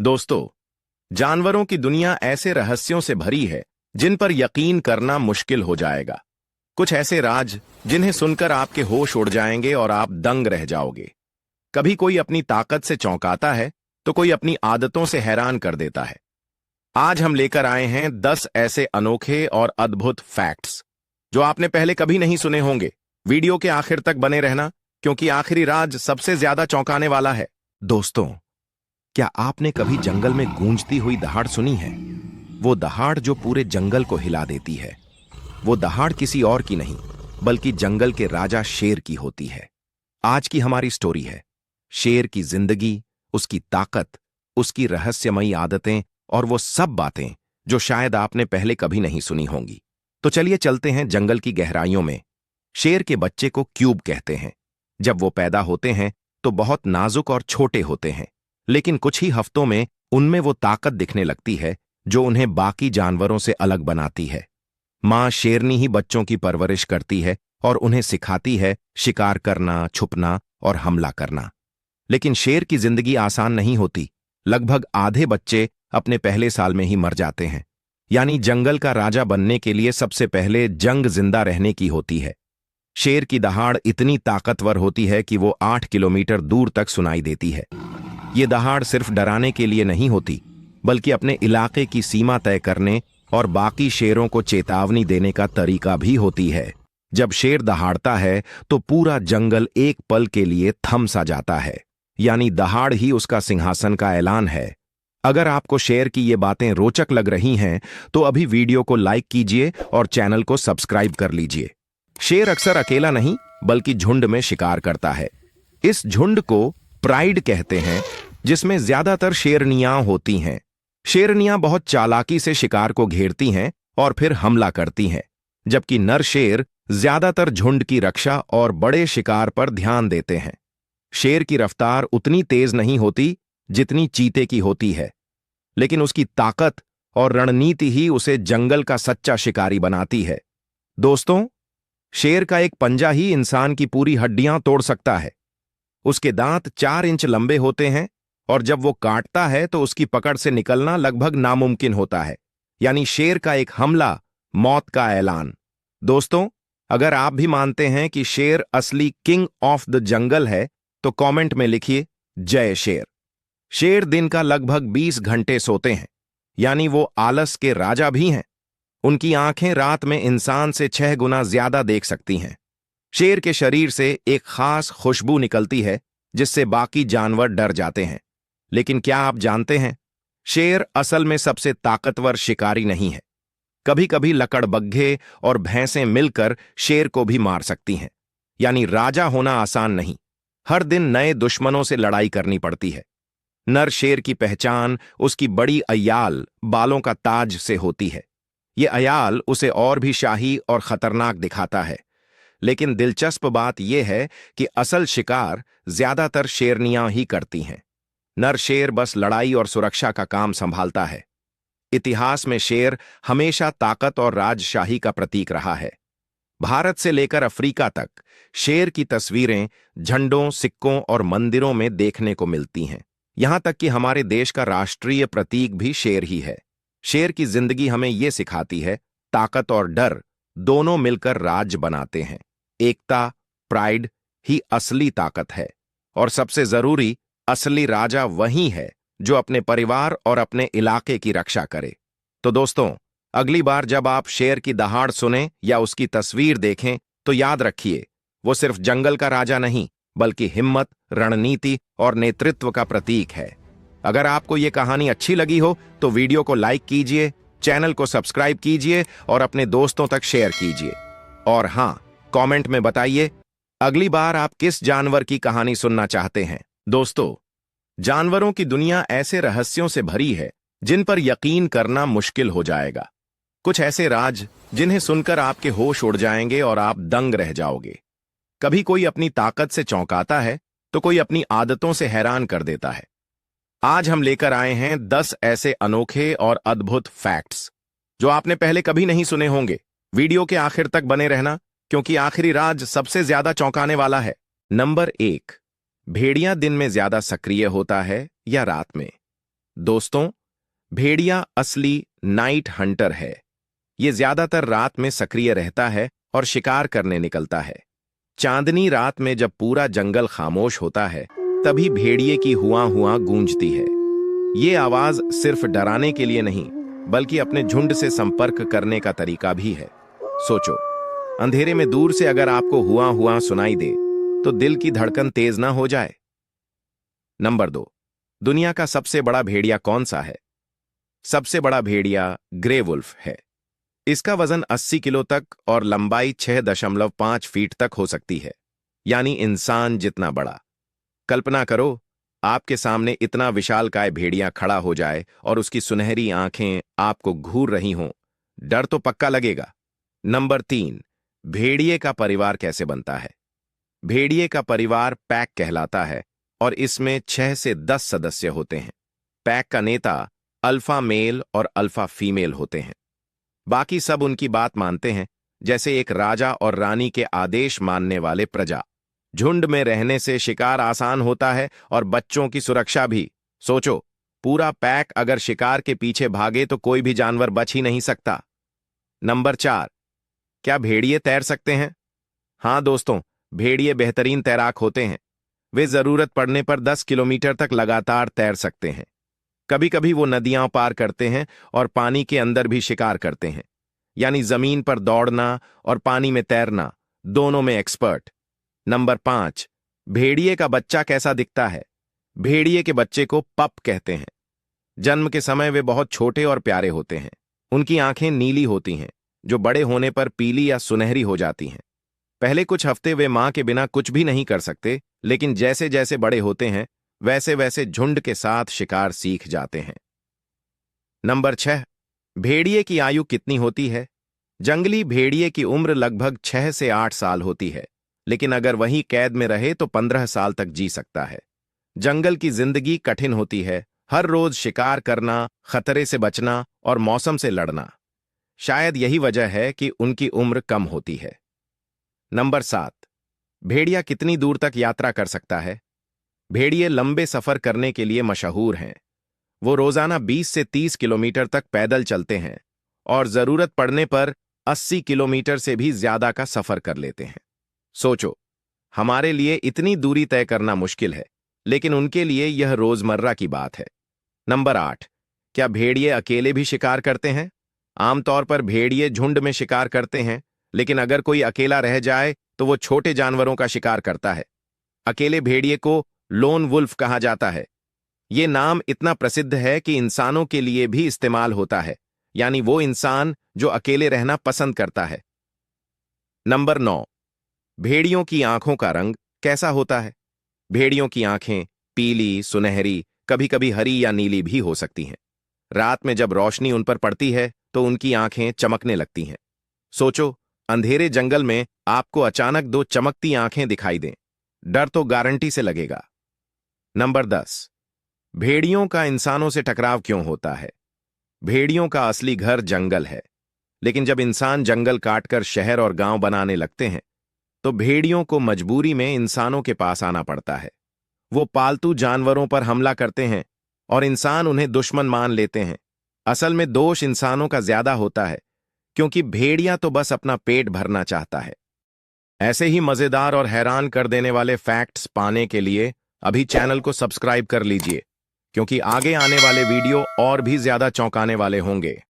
दोस्तों, जानवरों की दुनिया ऐसे रहस्यों से भरी है जिन पर यकीन करना मुश्किल हो जाएगा। कुछ ऐसे राज जिन्हें सुनकर आपके होश उड़ जाएंगे और आप दंग रह जाओगे। कभी कोई अपनी ताकत से चौंकाता है तो कोई अपनी आदतों से हैरान कर देता है। आज हम लेकर आए हैं 10 ऐसे अनोखे और अद्भुत फैक्ट्स जो आपने पहले कभी नहीं सुने होंगे। वीडियो के आखिर तक बने रहना, क्योंकि आखिरी राज सबसे ज्यादा चौंकाने वाला है। दोस्तों, क्या आपने कभी जंगल में गूंजती हुई दहाड़ सुनी है? वो दहाड़ जो पूरे जंगल को हिला देती है। वो दहाड़ किसी और की नहीं, बल्कि जंगल के राजा शेर की होती है। आज की हमारी स्टोरी है शेर की जिंदगी, उसकी ताकत, उसकी रहस्यमयी आदतें और वो सब बातें जो शायद आपने पहले कभी नहीं सुनी होंगी। तो चलिए चलते हैं जंगल की गहराइयों में। शेर के बच्चे को क्यूब कहते हैं। जब वो पैदा होते हैं तो बहुत नाजुक और छोटे होते हैं, लेकिन कुछ ही हफ्तों में उनमें वो ताकत दिखने लगती है जो उन्हें बाकी जानवरों से अलग बनाती है। मां शेरनी ही बच्चों की परवरिश करती है और उन्हें सिखाती है शिकार करना, छुपना और हमला करना। लेकिन शेर की जिंदगी आसान नहीं होती। लगभग आधे बच्चे अपने पहले साल में ही मर जाते हैं। यानी जंगल का राजा बनने के लिए सबसे पहले जंग जिंदा रहने की होती है। शेर की दहाड़ इतनी ताकतवर होती है कि वो 8 किलोमीटर दूर तक सुनाई देती है। ये दहाड़ सिर्फ डराने के लिए नहीं होती, बल्कि अपने इलाके की सीमा तय करने और बाकी शेरों को चेतावनी देने का तरीका भी होती है। जब शेर दहाड़ता है तो पूरा जंगल एक पल के लिए थम सा जाता है। यानी दहाड़ ही उसका सिंहासन का ऐलान है। अगर आपको शेर की ये बातें रोचक लग रही हैं तो अभी वीडियो को लाइक कीजिए और चैनल को सब्सक्राइब कर लीजिए। शेर अक्सर अकेला नहीं, बल्कि झुंड में शिकार करता है। इस झुंड को प्राइड कहते हैं, जिसमें ज्यादातर शेरनियां होती हैं। शेरनियां बहुत चालाकी से शिकार को घेरती हैं और फिर हमला करती हैं, जबकि नर शेर ज्यादातर झुंड की रक्षा और बड़े शिकार पर ध्यान देते हैं। शेर की रफ्तार उतनी तेज नहीं होती जितनी चीते की होती है, लेकिन उसकी ताकत और रणनीति ही उसे जंगल का सच्चा शिकारी बनाती है। दोस्तों, शेर का एक पंजा ही इंसान की पूरी हड्डियां तोड़ सकता है। उसके दांत 4 इंच लंबे होते हैं और जब वो काटता है तो उसकी पकड़ से निकलना लगभग नामुमकिन होता है। यानी शेर का एक हमला मौत का ऐलान। दोस्तों, अगर आप भी मानते हैं कि शेर असली किंग ऑफ द जंगल है तो कमेंट में लिखिए जय शेर। शेर दिन का लगभग 20 घंटे सोते हैं, यानी वो आलस के राजा भी हैं। उनकी आंखें रात में इंसान से 6 गुना ज्यादा देख सकती हैं। शेर के शरीर से एक खास खुशबू निकलती है जिससे बाकी जानवर डर जाते हैं। लेकिन क्या आप जानते हैं, शेर असल में सबसे ताकतवर शिकारी नहीं है। कभी कभी लकड़बग्घे और भैंसें मिलकर शेर को भी मार सकती हैं। यानी राजा होना आसान नहीं। हर दिन नए दुश्मनों से लड़ाई करनी पड़ती है। नर शेर की पहचान उसकी बड़ी अय्याल बालों का ताज से होती है। ये अयाल उसे और भी शाही और खतरनाक दिखाता है। लेकिन दिलचस्प बात यह है कि असल शिकार ज्यादातर शेरनियां ही करती हैं। नर शेर बस लड़ाई और सुरक्षा का काम संभालता है। इतिहास में शेर हमेशा ताकत और राजशाही का प्रतीक रहा है। भारत से लेकर अफ्रीका तक शेर की तस्वीरें झंडों, सिक्कों और मंदिरों में देखने को मिलती हैं। यहां तक कि हमारे देश का राष्ट्रीय प्रतीक भी शेर ही है। शेर की जिंदगी हमें यह सिखाती है, ताकत और डर दोनों मिलकर राज बनाते हैं। एकता, प्राइड ही असली ताकत है। और सबसे जरूरी, असली राजा वही है जो अपने परिवार और अपने इलाके की रक्षा करे। तो दोस्तों, अगली बार जब आप शेर की दहाड़ सुने या उसकी तस्वीर देखें तो याद रखिए, वो सिर्फ जंगल का राजा नहीं, बल्कि हिम्मत, रणनीति और नेतृत्व का प्रतीक है। अगर आपको ये कहानी अच्छी लगी हो तो वीडियो को लाइक कीजिए, चैनल को सब्सक्राइब कीजिए और अपने दोस्तों तक शेयर कीजिए। और हां, कमेंट में बताइए अगली बार आप किस जानवर की कहानी सुनना चाहते हैं। दोस्तों, जानवरों की दुनिया ऐसे रहस्यों से भरी है जिन पर यकीन करना मुश्किल हो जाएगा। कुछ ऐसे राज जिन्हें सुनकर आपके होश उड़ जाएंगे और आप दंग रह जाओगे। कभी कोई अपनी ताकत से चौंकाता है तो कोई अपनी आदतों से हैरान कर देता है। आज हम लेकर आए हैं 10 ऐसे अनोखे और अद्भुत फैक्ट्स जो आपने पहले कभी नहीं सुने होंगे। वीडियो के आखिर तक बने रहना, क्योंकि आखिरी राज सबसे ज्यादा चौंकाने वाला है। नंबर 1, भेड़िया दिन में ज्यादा सक्रिय होता है या रात में? दोस्तों, भेड़िया असली नाइट हंटर है। ये ज्यादातर रात में सक्रिय रहता है और शिकार करने निकलता है। चांदनी रात में जब पूरा जंगल खामोश होता है, तभी भेड़िए की हुआ हुआ गूंजती है। ये आवाज सिर्फ डराने के लिए नहीं, बल्कि अपने झुंड से संपर्क करने का तरीका भी है। सोचो, अंधेरे में दूर से अगर आपको हुआ हुआ सुनाई दे, तो दिल की धड़कन तेज ना हो जाए। नंबर 2, दुनिया का सबसे बड़ा भेड़िया कौन सा है? सबसे बड़ा भेड़िया ग्रे वुल्फ है। इसका वजन 80 किलो तक और लंबाई 6.5 फीट तक हो सकती है, यानी इंसान जितना बड़ा। कल्पना करो, आपके सामने इतना विशालकाय भेड़िया खड़ा हो जाए और उसकी सुनहरी आंखें आपको घूर रही हों। डर तो पक्का लगेगा। नंबर 3, भेड़िए का परिवार कैसे बनता है? भेड़िए का परिवार पैक कहलाता है और इसमें 6 से 10 सदस्य होते हैं। पैक का नेता अल्फा मेल और अल्फा फीमेल होते हैं। बाकी सब उनकी बात मानते हैं, जैसे एक राजा और रानी के आदेश मानने वाले प्रजा। झुंड में रहने से शिकार आसान होता है और बच्चों की सुरक्षा भी। सोचो, पूरा पैक अगर शिकार के पीछे भागे तो कोई भी जानवर बच ही नहीं सकता। नंबर 4, क्या भेड़िए तैर सकते हैं? हाँ दोस्तों, भेड़िए बेहतरीन तैराक होते हैं। वे जरूरत पड़ने पर 10 किलोमीटर तक लगातार तैर सकते हैं। कभी कभी वो नदियां पार करते हैं और पानी के अंदर भी शिकार करते हैं, यानी जमीन पर दौड़ना और पानी में तैरना, दोनों में एक्सपर्ट। नंबर 5, भेड़िए का बच्चा कैसा दिखता है? भेड़िए के बच्चे को पप कहते हैं। जन्म के समय वे बहुत छोटे और प्यारे होते हैं। उनकी आंखें नीली होती हैं, जो बड़े होने पर पीली या सुनहरी हो जाती हैं। पहले कुछ हफ्ते वे मां के बिना कुछ भी नहीं कर सकते, लेकिन जैसे जैसे बड़े होते हैं, वैसे वैसे झुंड के साथ शिकार सीख जाते हैं। नंबर 6, भेड़िए की आयु कितनी होती है? जंगली भेड़िए की उम्र लगभग 6 से 8 साल होती है, लेकिन अगर वही कैद में रहे तो 15 साल तक जी सकता है। जंगल की जिंदगी कठिन होती है, हर रोज शिकार करना, खतरे से बचना और मौसम से लड़ना। शायद यही वजह है कि उनकी उम्र कम होती है। नंबर 7, भेड़िया कितनी दूर तक यात्रा कर सकता है? भेड़िए लंबे सफर करने के लिए मशहूर हैं। वो रोजाना 20 से 30 किलोमीटर तक पैदल चलते हैं और जरूरत पड़ने पर 80 किलोमीटर से भी ज्यादा का सफर कर लेते हैं। सोचो, हमारे लिए इतनी दूरी तय करना मुश्किल है, लेकिन उनके लिए यह रोजमर्रा की बात है। नंबर 8, क्या भेड़िए अकेले भी शिकार करते हैं? आमतौर पर भेड़िए झुंड में शिकार करते हैं, लेकिन अगर कोई अकेला रह जाए तो वो छोटे जानवरों का शिकार करता है। अकेले भेड़िए को लोन वुल्फ कहा जाता है। ये नाम इतना प्रसिद्ध है कि इंसानों के लिए भी इस्तेमाल होता है, यानी वो इंसान जो अकेले रहना पसंद करता है। नंबर 9, भेड़ियों की आंखों का रंग कैसा होता है? भेड़ियों की आंखें पीली, सुनहरी, कभी कभी हरी या नीली भी हो सकती हैं। रात में जब रोशनी उन पर पड़ती है तो उनकी आंखें चमकने लगती हैं। सोचो, अंधेरे जंगल में आपको अचानक 2 चमकती आंखें दिखाई दें, डर तो गारंटी से लगेगा। नंबर 10, भेड़ियों का इंसानों से टकराव क्यों होता है? भेड़ियों का असली घर जंगल है, लेकिन जब इंसान जंगल काटकर शहर और गांव बनाने लगते हैं, तो भेड़ियों को मजबूरी में इंसानों के पास आना पड़ता है। वो पालतू जानवरों पर हमला करते हैं और इंसान उन्हें दुश्मन मान लेते हैं। असल में दोष इंसानों का ज्यादा होता है, क्योंकि भेड़िया तो बस अपना पेट भरना चाहता है। ऐसे ही मजेदार और हैरान कर देने वाले फैक्ट्स पाने के लिए अभी चैनल को सब्सक्राइब कर लीजिए, क्योंकि आगे आने वाले वीडियो और भी ज्यादा चौंकाने वाले होंगे।